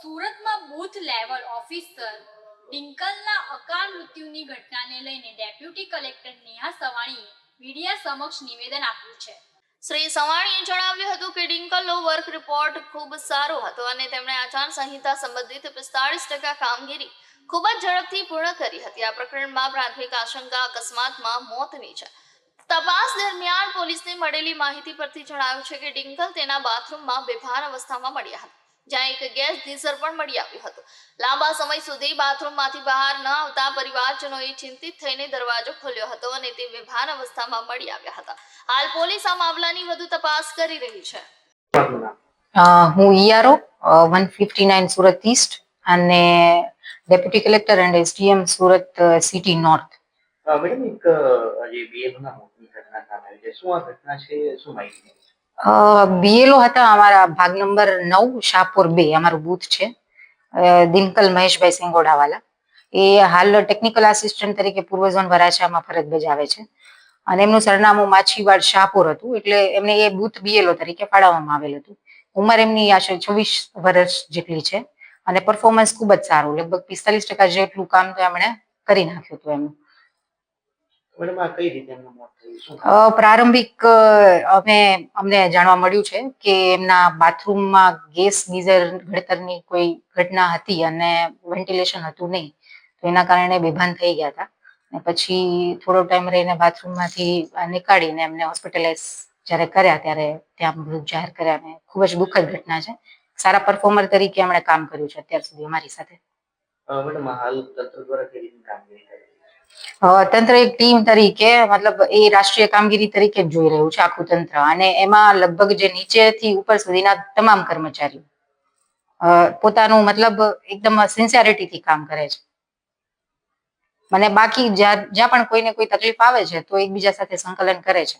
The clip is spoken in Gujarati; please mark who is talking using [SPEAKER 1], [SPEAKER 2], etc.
[SPEAKER 1] સુરતમાં બૂથ લેવલ ઓફિસર ડિંકલના અકાળ મૃત્યુની ઘટનાને લઈને ડેપ્યુટી કલેક્ટર નેહા સવાણીએ મીડિયા સમક્ષ નિવેદન આપ્યું છે.
[SPEAKER 2] શ્રી સવાણીએ જણાવ્યું હતું કે ડિંકલનો વર્ક રિપોર્ટ ખૂબ સારો હતો અને તેમણે આચાર સંહિતા સંબંધિત 45% કામગીરી ખૂબ જ ઝડપથી પૂર્ણ કરી હતી. આ પ્રકરણમાં પ્રાથમિક આશંકા અકસ્માતમાં મોતની છે. તપાસ દરમિયાન પોલીસને મળેલી માહિતી પરથી જણાવ્યું છે કે ડિંકલ તેના બાથરૂમમાં બેભાન અવસ્થામાં મળ્યા હતા, જ્યાં એક ગેસ ગીઝર પણ મળી આવ્યું હતું. લાંબા સમય સુધી બાથરૂમમાંથી બહાર ન આવતા પરિવારજનોએ ચિંતિત થઈને દરવાજો ખોલ્યો હતો અને તે બેભાન અવસ્થામાં મળી આવ્યા હતા. હાલ પોલીસ આ મામલાની વધુ તપાસ કરી રહી છે.
[SPEAKER 3] હું ઈઆરઓ 159 સુરત ઈસ્ટ અને deputy collector and SDM Surat city north.
[SPEAKER 4] Madam, એક જે બીએલઓના મોતની ઘટના સામે આવી છે, શું આ ઘટના છે, શું માહિતી?
[SPEAKER 3] બીએલઓ હતા અમારા ભાગ નંબર 9 શાહપુર 2 અમારું બૂથ છે. દિનકલ મહેશભાઈ સિંગોડાવાલા એ હાલ ટેકનિકલ આસિસ્ટન્ટ તરીકે પૂર્વ ઝોન વરાછામાં ફરજ બજાવે છે અને એમનું સરનામું માછીવાડ શાહપુર હતું, એટલે એમને એ બૂથ બીએલઓ તરીકે ફાળવવામાં આવેલ હતું. ઉંમર એમની આશરે 24 વર્ષ જેટલી છે અને પરફોર્મન્સ ખૂબ જ સારું, લગભગ 45% જેટલું કામ તો એમણે કરી નાખ્યું હતું એમનું.
[SPEAKER 4] મેડમ, આ કઈ રીતે એમનું મોત થયું?
[SPEAKER 3] પ્રારંભિક અમને જાણવા મળ્યું છે કે એમના બાથરૂમમાં ગેસ ગીઝર ગળતરની કોઈ ઘટના હતી અને વેન્ટિલેશન હતું નહીં, તો એના કારણે બેભાન થઈ ગયા હતા. અને પછી થોડો ટાઈમ રહીને બાથરૂમમાંથી નીકાળીને એમને હોસ્પિટલાઇઝ જ્યારે કર્યા ત્યારે ત્યાં મૃત જાહેર કર્યા અને ખૂબ જ દુઃખદ ઘટના છે. સારા પરફોર્મર તરીકે એમણે કામ કર્યું છે અત્યાર સુધી અમારી સાથે.
[SPEAKER 4] મેડમ, હાલ તંત્ર દ્વારા કઈ રીતે કામગીરી કરી?
[SPEAKER 3] તંત્ર એક ટીમ તરીકે, મતલબ એ રાષ્ટ્રીય કામગીરી તરીકે જ જોઈ રહ્યું છે આખું તંત્ર, અને એમાં લગભગ જે નીચેથી ઉપર સુધીના તમામ કર્મચારીઓ પોતાનું મતલબ એકદમ સિન્સિયરિટીથી કામ કરે છે. અને બાકી જ્યાં પણ કોઈને કોઈ તકલીફ આવે છે તો એકબીજા સાથે સંકલન કરે છે.